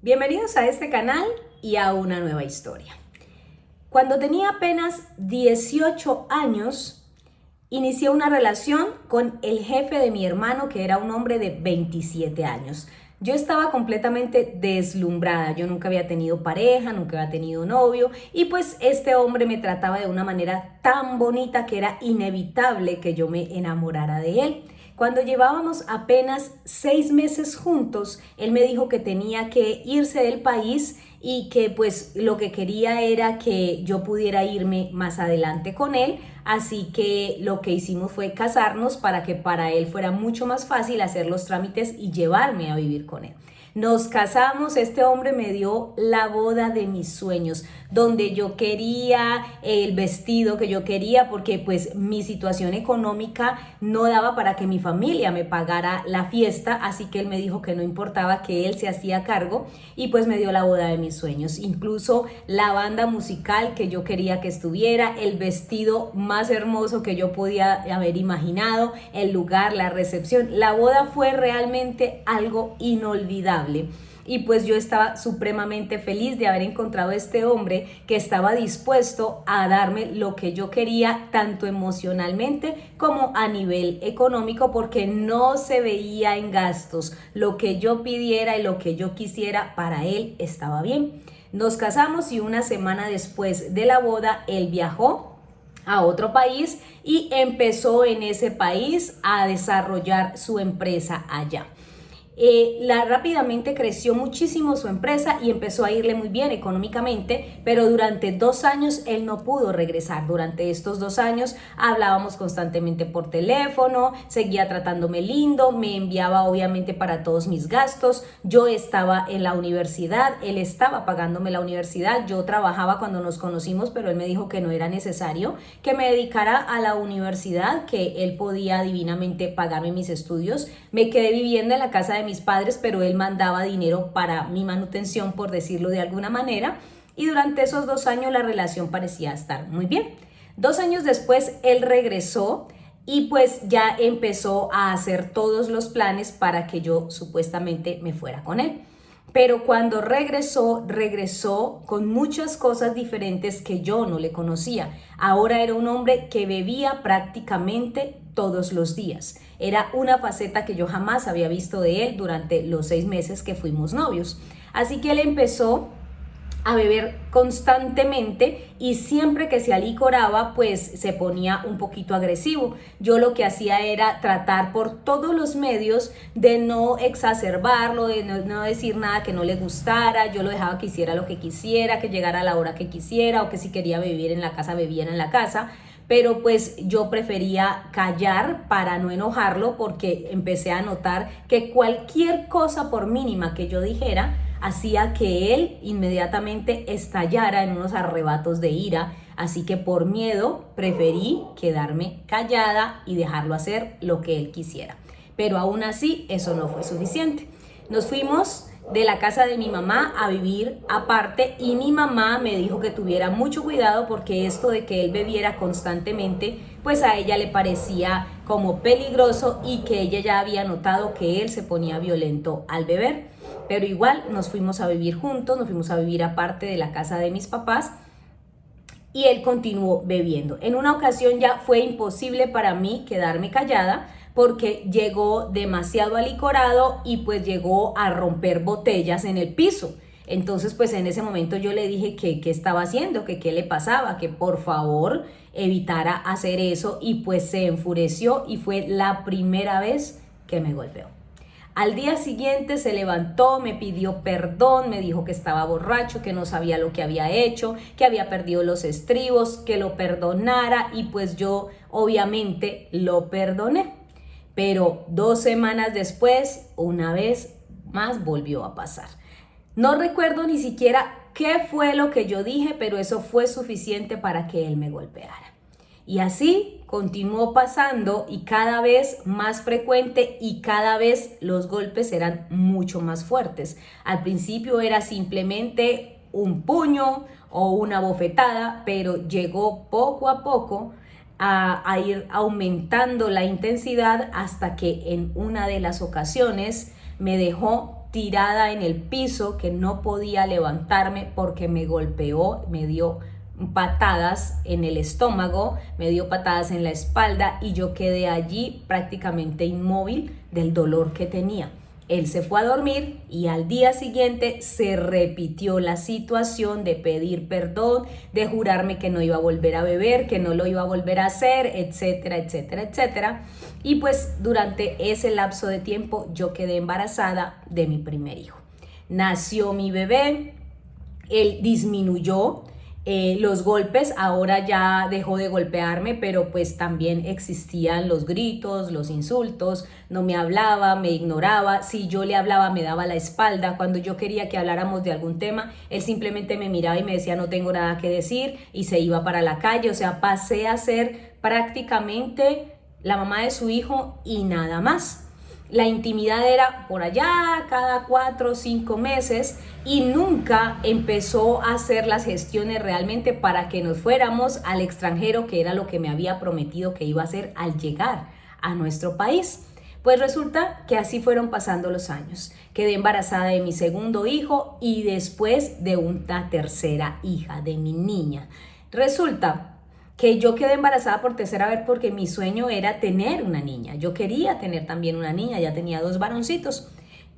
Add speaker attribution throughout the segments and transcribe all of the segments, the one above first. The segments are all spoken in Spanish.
Speaker 1: Bienvenidos a este canal y a una nueva historia. Cuando tenía apenas 18 años, inicié una relación con el jefe de mi hermano, que era un hombre de 27 años. Yo estaba completamente deslumbrada, yo nunca había tenido pareja, nunca había tenido novio y pues este hombre me trataba de una manera tan bonita que era inevitable que yo me enamorara de él. Cuando llevábamos apenas 6 meses juntos, él me dijo que tenía que irse del país y que pues lo que quería era que yo pudiera irme más adelante con él. Así que lo que hicimos fue casarnos para que para él fuera mucho más fácil hacer los trámites y llevarme a vivir con él. Nos casamos, este hombre me dio la boda de mis sueños, donde yo quería, el vestido que yo quería, porque pues mi situación económica no daba para que mi familia me pagara la fiesta, así que él me dijo que no importaba, que él se hacía cargo y pues me dio la boda de mis sueños. Incluso la banda musical que yo quería que estuviera, el vestido más hermoso que yo podía haber imaginado, el lugar, la recepción. La boda fue realmente algo inolvidable. Y pues yo estaba supremamente feliz de haber encontrado a este hombre que estaba dispuesto a darme lo que yo quería, tanto emocionalmente como a nivel económico, porque no se veía en gastos. Lo que yo pidiera y lo que yo quisiera, para él estaba bien. Nos casamos y una semana después de la boda, él viajó a otro país y empezó en ese país a desarrollar su empresa allá. Rápidamente creció muchísimo su empresa y empezó a irle muy bien económicamente, pero durante 2 años él no pudo regresar. Durante estos 2 años hablábamos constantemente por teléfono, seguía tratándome lindo, me enviaba obviamente para todos mis gastos. Yo estaba en la universidad, él estaba pagándome la universidad, yo trabajaba cuando nos conocimos, pero él me dijo que no era necesario, que me dedicara a la universidad, que él podía divinamente pagarme mis estudios. Me quedé viviendo en la casa de mis padres, pero él mandaba dinero para mi manutención, por decirlo de alguna manera, y durante esos 2 años la relación parecía estar muy bien. 2 años después él regresó y pues ya empezó a hacer todos los planes para que yo supuestamente me fuera con él. Pero cuando regresó con muchas cosas diferentes que yo no le conocía. Ahora era un hombre que bebía prácticamente todos los días. Era una faceta que yo jamás había visto de él durante los 6 meses que fuimos novios. Así que él empezó a beber constantemente y siempre que se alicoraba pues se ponía un poquito agresivo. Yo lo que hacía era tratar por todos los medios de no exacerbarlo, de no decir nada que no le gustara. Yo lo dejaba que hiciera lo que quisiera, que llegara a la hora que quisiera, o que si quería vivir en la casa, bebiera en la casa. Pero pues yo prefería callar para no enojarlo, porque empecé a notar que cualquier cosa, por mínima que yo dijera, hacía que él inmediatamente estallara en unos arrebatos de ira. Así que por miedo preferí quedarme callada y dejarlo hacer lo que él quisiera. Pero aún así eso no fue suficiente. Nos fuimos de la casa de mi mamá a vivir aparte y mi mamá me dijo que tuviera mucho cuidado, porque esto de que él bebiera constantemente pues a ella le parecía como peligroso y que ella ya había notado que él se ponía violento al beber. Pero igual nos fuimos a vivir juntos, nos fuimos a vivir aparte de la casa de mis papás y él continuó bebiendo. En una ocasión ya fue imposible para mí quedarme callada, porque llegó demasiado alicorado y pues llegó a romper botellas en el piso. Entonces pues en ese momento yo le dije que qué estaba haciendo, que qué le pasaba, que por favor evitara hacer eso, y pues se enfureció y fue la primera vez que me golpeó. Al día siguiente se levantó, me pidió perdón, me dijo que estaba borracho, que no sabía lo que había hecho, que había perdido los estribos, que lo perdonara, y pues yo obviamente lo perdoné. Pero 2 semanas después, una vez más volvió a pasar. No recuerdo ni siquiera qué fue lo que yo dije, pero eso fue suficiente para que él me golpeara. Y así continuó pasando, y cada vez más frecuente, y cada vez los golpes eran mucho más fuertes. Al principio era simplemente un puño o una bofetada, pero llegó poco a poco a ir aumentando la intensidad, hasta que en una de las ocasiones me dejó tirada en el piso, que no podía levantarme porque me golpeó, me dio patadas en el estómago, me dio patadas en la espalda y yo quedé allí prácticamente inmóvil del dolor que tenía. Él se fue a dormir y al día siguiente se repitió la situación de pedir perdón, de jurarme que no iba a volver a beber, que no lo iba a volver a hacer, etcétera, etcétera, etcétera. Y pues durante ese lapso de tiempo yo quedé embarazada de mi primer hijo. Nació mi bebé, él disminuyó los golpes, ahora ya dejó de golpearme, pero pues también existían los gritos, los insultos, no me hablaba, me ignoraba, si yo le hablaba me daba la espalda, cuando yo quería que habláramos de algún tema, él simplemente me miraba y me decía no tengo nada que decir y se iba para la calle, o sea, pasé a ser prácticamente la mamá de su hijo y nada más. La intimidad era por allá cada 4 o 5 meses y nunca empezó a hacer las gestiones realmente para que nos fuéramos al extranjero, que era lo que me había prometido que iba a hacer al llegar a nuestro país. Pues resulta que así fueron pasando los años. Quedé embarazada de mi segundo hijo y después de una tercera hija, de mi niña. Resulta que yo quedé embarazada por tercera vez porque mi sueño era tener una niña. Yo quería tener también una niña, ya tenía 2 varoncitos.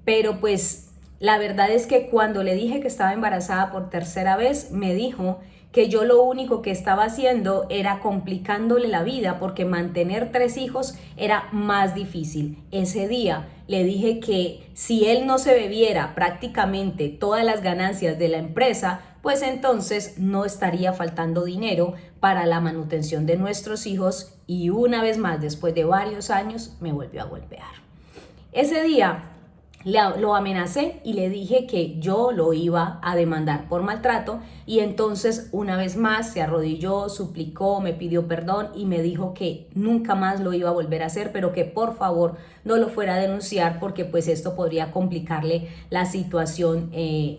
Speaker 1: Pero pues la verdad es que cuando le dije que estaba embarazada por tercera vez, me dijo que yo lo único que estaba haciendo era complicándole la vida porque mantener 3 hijos era más difícil. Ese día le dije que si él no se bebiera prácticamente todas las ganancias de la empresa, pues entonces no estaría faltando dinero para la manutención de nuestros hijos y una vez más, después de varios años, me volvió a golpear. Ese día lo amenacé y le dije que yo lo iba a demandar por maltrato y entonces una vez más se arrodilló, suplicó, me pidió perdón y me dijo que nunca más lo iba a volver a hacer, pero que por favor no lo fuera a denunciar porque pues esto podría complicarle la situación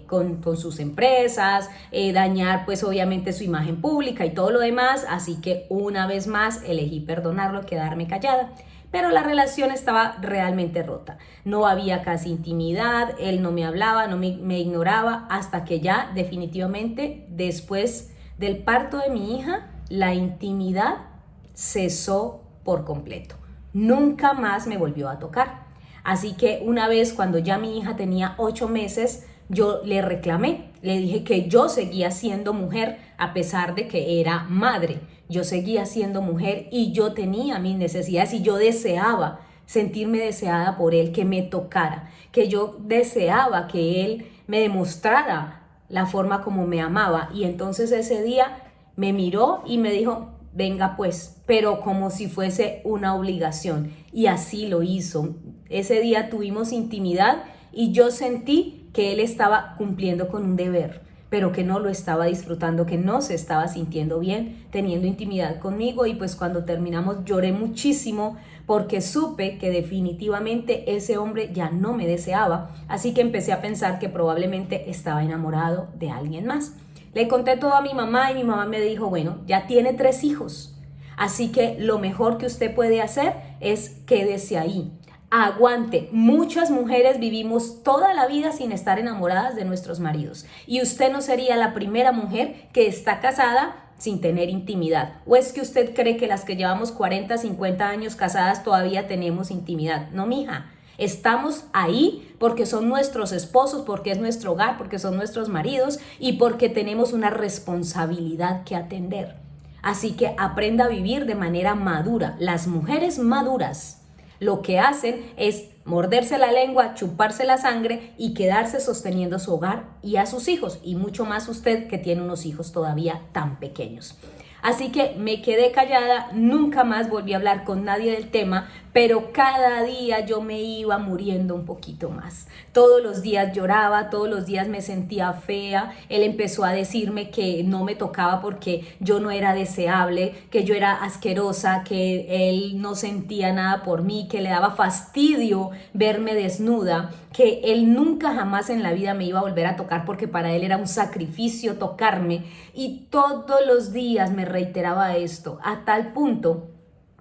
Speaker 1: con sus empresas, dañar pues obviamente su imagen pública y todo lo demás, así que una vez más elegí perdonarlo, quedarme callada. Pero la relación estaba realmente rota. No había casi intimidad, él no me hablaba, me ignoraba, hasta que ya definitivamente después del parto de mi hija, la intimidad cesó por completo. Nunca más me volvió a tocar. Así que una vez cuando ya mi hija tenía 8 meses, yo le reclamé, le dije que yo seguía siendo mujer a pesar de que era madre. Yo seguía siendo mujer y yo tenía mis necesidades y yo deseaba sentirme deseada por él, que me tocara, que yo deseaba que él me demostrara la forma como me amaba. Y entonces ese día me miró y me dijo, venga pues, pero como si fuese una obligación. Y así lo hizo. Ese día tuvimos intimidad y yo sentí que él estaba cumpliendo con un deber, pero que no lo estaba disfrutando, que no se estaba sintiendo bien teniendo intimidad conmigo. Y pues cuando terminamos lloré muchísimo porque supe que definitivamente ese hombre ya no me deseaba, así que empecé a pensar que probablemente estaba enamorado de alguien más. Le conté todo a mi mamá y mi mamá me dijo, bueno, ya tiene 3 hijos, así que lo mejor que usted puede hacer es quédese ahí. Aguante. Muchas mujeres vivimos toda la vida sin estar enamoradas de nuestros maridos y usted no sería la primera mujer que está casada sin tener intimidad. ¿O es que usted cree que las que llevamos 40, 50 años casadas todavía tenemos intimidad? No, mija. Estamos ahí porque son nuestros esposos, porque es nuestro hogar, porque son nuestros maridos y porque tenemos una responsabilidad que atender. Así que aprenda a vivir de manera madura. Las mujeres maduras lo que hacen es morderse la lengua, chuparse la sangre y quedarse sosteniendo su hogar y a sus hijos, y mucho más usted que tiene unos hijos todavía tan pequeños. Así que me quedé callada, nunca más volví a hablar con nadie del tema, pero cada día yo me iba muriendo un poquito más. Todos los días lloraba, todos los días me sentía fea. Él empezó a decirme que no me tocaba porque yo no era deseable, que yo era asquerosa, que él no sentía nada por mí, que le daba fastidio verme desnuda, que él nunca jamás en la vida me iba a volver a tocar porque para él era un sacrificio tocarme, y todos los días me reiteraba esto a tal punto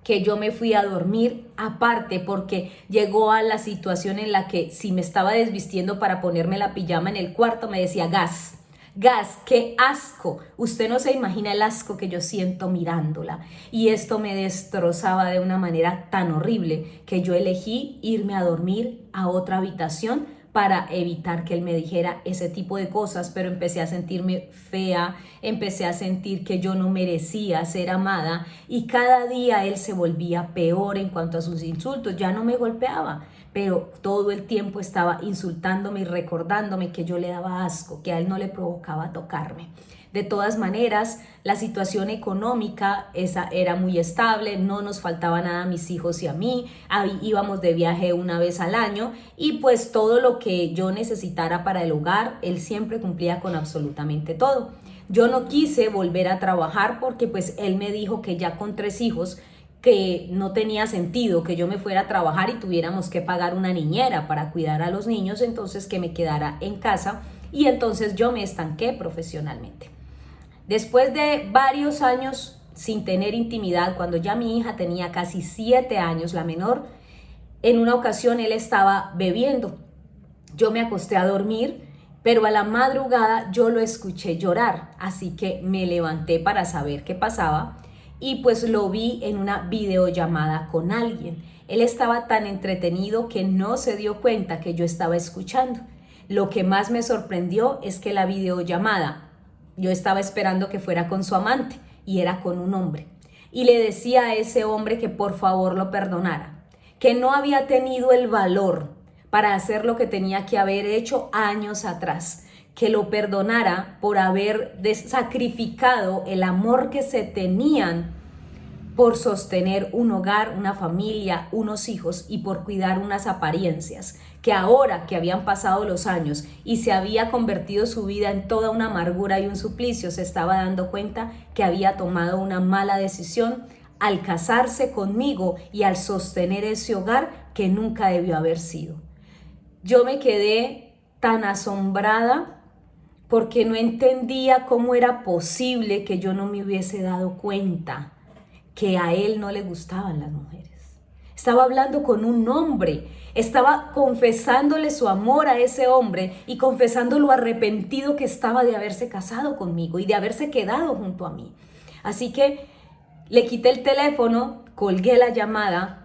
Speaker 1: que yo me fui a dormir aparte porque llegó a la situación en la que si me estaba desvistiendo para ponerme la pijama en el cuarto me decía gas, gas, qué asco. Usted no se imagina el asco que yo siento mirándola. Y esto me destrozaba de una manera tan horrible que yo elegí irme a dormir a otra habitación para evitar que él me dijera ese tipo de cosas, pero empecé a sentirme fea, empecé a sentir que yo no merecía ser amada y cada día él se volvía peor en cuanto a sus insultos. Ya no me golpeaba, pero todo el tiempo estaba insultándome y recordándome que yo le daba asco, que a él no le provocaba tocarme. De todas maneras, la situación económica esa era muy estable, no nos faltaba nada a mis hijos y a mí, íbamos de viaje una vez al año y pues todo lo que yo necesitara para el hogar, él siempre cumplía con absolutamente todo. Yo no quise volver a trabajar porque pues él me dijo que ya con 3 hijos que no tenía sentido que yo me fuera a trabajar y tuviéramos que pagar una niñera para cuidar a los niños, entonces que me quedara en casa y entonces yo me estanqué profesionalmente. Después de varios años sin tener intimidad, cuando ya mi hija tenía casi 7 años, la menor, en una ocasión él estaba bebiendo. Yo me acosté a dormir, pero a la madrugada yo lo escuché llorar, así que me levanté para saber qué pasaba y pues lo vi en una videollamada con alguien. Él estaba tan entretenido que no se dio cuenta que yo estaba escuchando. Lo que más me sorprendió es que la videollamada, yo estaba esperando que fuera con su amante y era con un hombre. Y le decía a ese hombre que por favor lo perdonara, que no había tenido el valor para hacer lo que tenía que haber hecho años atrás, que lo perdonara por haber sacrificado el amor que se tenían por sostener un hogar, una familia, unos hijos y por cuidar unas apariencias, que ahora que habían pasado los años y se había convertido su vida en toda una amargura y un suplicio, se estaba dando cuenta que había tomado una mala decisión al casarse conmigo y al sostener ese hogar que nunca debió haber sido. Yo me quedé tan asombrada porque no entendía cómo era posible que yo no me hubiese dado cuenta que a él no le gustaban las mujeres. Estaba hablando con un hombre, estaba confesándole su amor a ese hombre y confesando lo arrepentido que estaba de haberse casado conmigo y de haberse quedado junto a mí. Así que le quité el teléfono, colgué la llamada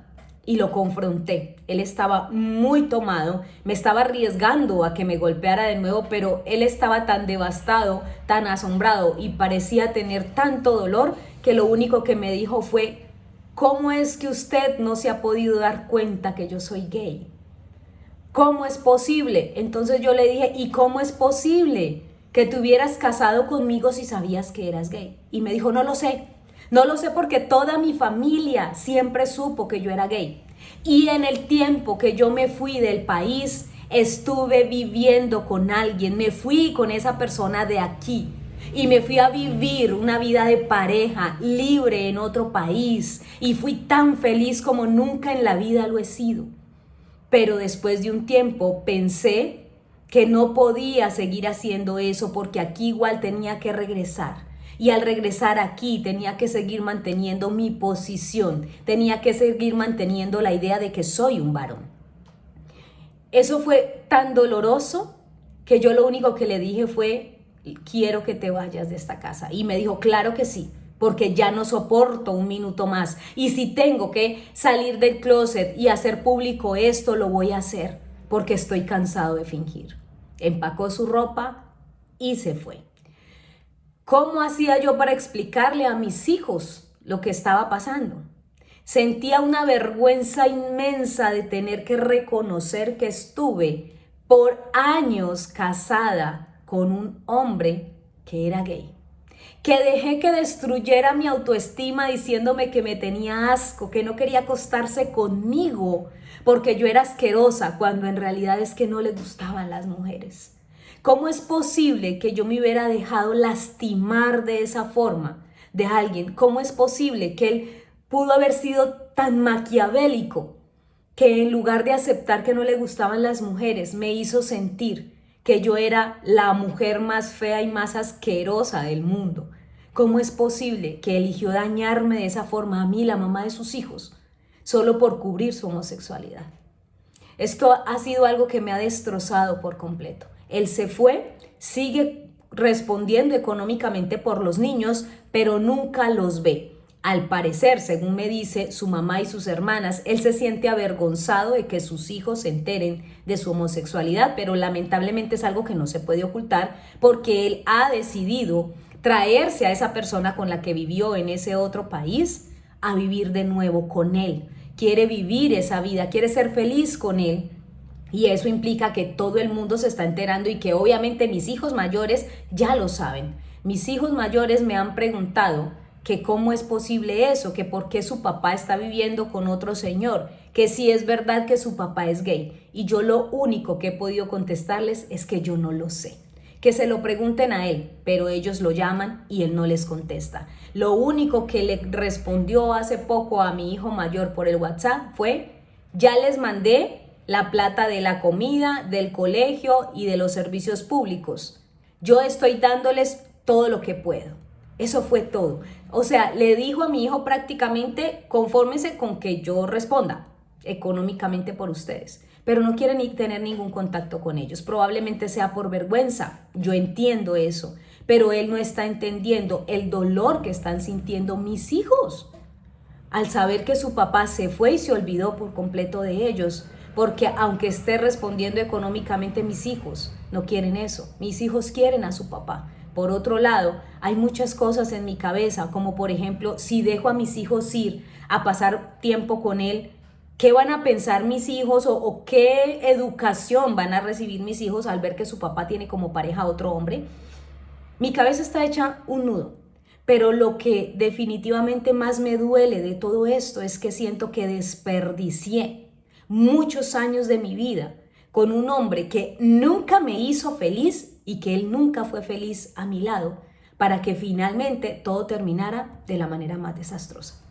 Speaker 1: y lo confronté. Él estaba muy tomado, me estaba arriesgando a que me golpeara de nuevo, pero él estaba tan devastado, tan asombrado y parecía tener tanto dolor que lo único que me dijo fue: ¿cómo es que usted no se ha podido dar cuenta que yo soy gay? ¿Cómo es posible? Entonces yo le dije: ¿y cómo es posible que te hubieras casado conmigo si sabías que eras gay? Y me dijo: no lo sé. No lo sé porque toda mi familia siempre supo que yo era gay. Y en el tiempo que yo me fui del país, estuve viviendo con alguien. Me fui con esa persona de aquí. Y me fui a vivir una vida de pareja libre en otro país. Y fui tan feliz como nunca en la vida lo he sido. Pero después de un tiempo pensé que no podía seguir haciendo eso porque aquí igual tenía que regresar. Y al regresar aquí tenía que seguir manteniendo mi posición, tenía que seguir manteniendo la idea de que soy un varón. Eso fue tan doloroso que yo lo único que le dije fue: quiero que te vayas de esta casa. Y me dijo: claro que sí, porque ya no soporto un minuto más. Y si tengo que salir del closet y hacer público esto, lo voy a hacer, porque estoy cansado de fingir. Empacó su ropa y se fue. ¿Cómo hacía yo para explicarle a mis hijos lo que estaba pasando? Sentía una vergüenza inmensa de tener que reconocer que estuve por años casada con un hombre que era gay. Que dejé que destruyera mi autoestima diciéndome que me tenía asco, que no quería acostarse conmigo porque yo era asquerosa, cuando en realidad es que no le gustaban las mujeres. ¿Cómo es posible que yo me hubiera dejado lastimar de esa forma de alguien? ¿Cómo es posible que él pudo haber sido tan maquiavélico que en lugar de aceptar que no le gustaban las mujeres, me hizo sentir que yo era la mujer más fea y más asquerosa del mundo? ¿Cómo es posible que eligió dañarme de esa forma a mí, la mamá de sus hijos, solo por cubrir su homosexualidad? Esto ha sido algo que me ha destrozado por completo. Él se fue, sigue respondiendo económicamente por los niños, pero nunca los ve. Al parecer, según me dice su mamá y sus hermanas, él se siente avergonzado de que sus hijos se enteren de su homosexualidad, pero lamentablemente es algo que no se puede ocultar porque él ha decidido traerse a esa persona con la que vivió en ese otro país a vivir de nuevo con él. Quiere vivir esa vida, quiere ser feliz con él. Y eso implica que todo el mundo se está enterando y que obviamente mis hijos mayores ya lo saben. Mis hijos mayores me han preguntado que cómo es posible eso, que por qué su papá está viviendo con otro señor, que si es verdad que su papá es gay. Y yo lo único que he podido contestarles es que yo no lo sé. Que se lo pregunten a él, pero ellos lo llaman y él no les contesta. Lo único que le respondió hace poco a mi hijo mayor por el WhatsApp fue: ya les mandé la plata de la comida, del colegio y de los servicios públicos. Yo estoy dándoles todo lo que puedo. Eso fue todo. O sea, le dijo a mi hijo prácticamente: confórmese con que yo responda económicamente por ustedes, pero no quiere ni tener ningún contacto con ellos. Probablemente sea por vergüenza. Yo entiendo eso, pero él no está entendiendo el dolor que están sintiendo mis hijos al saber que su papá se fue y se olvidó por completo de ellos. Porque aunque esté respondiendo económicamente, mis hijos no quieren eso. Mis hijos quieren a su papá. Por otro lado, hay muchas cosas en mi cabeza, como por ejemplo, si dejo a mis hijos ir a pasar tiempo con él, ¿qué van a pensar mis hijos o qué educación van a recibir mis hijos al ver que su papá tiene como pareja a otro hombre? Mi cabeza está hecha un nudo. Pero lo que definitivamente más me duele de todo esto es que siento que desperdicié muchos años de mi vida con un hombre que nunca me hizo feliz y que él nunca fue feliz a mi lado, para que finalmente todo terminara de la manera más desastrosa.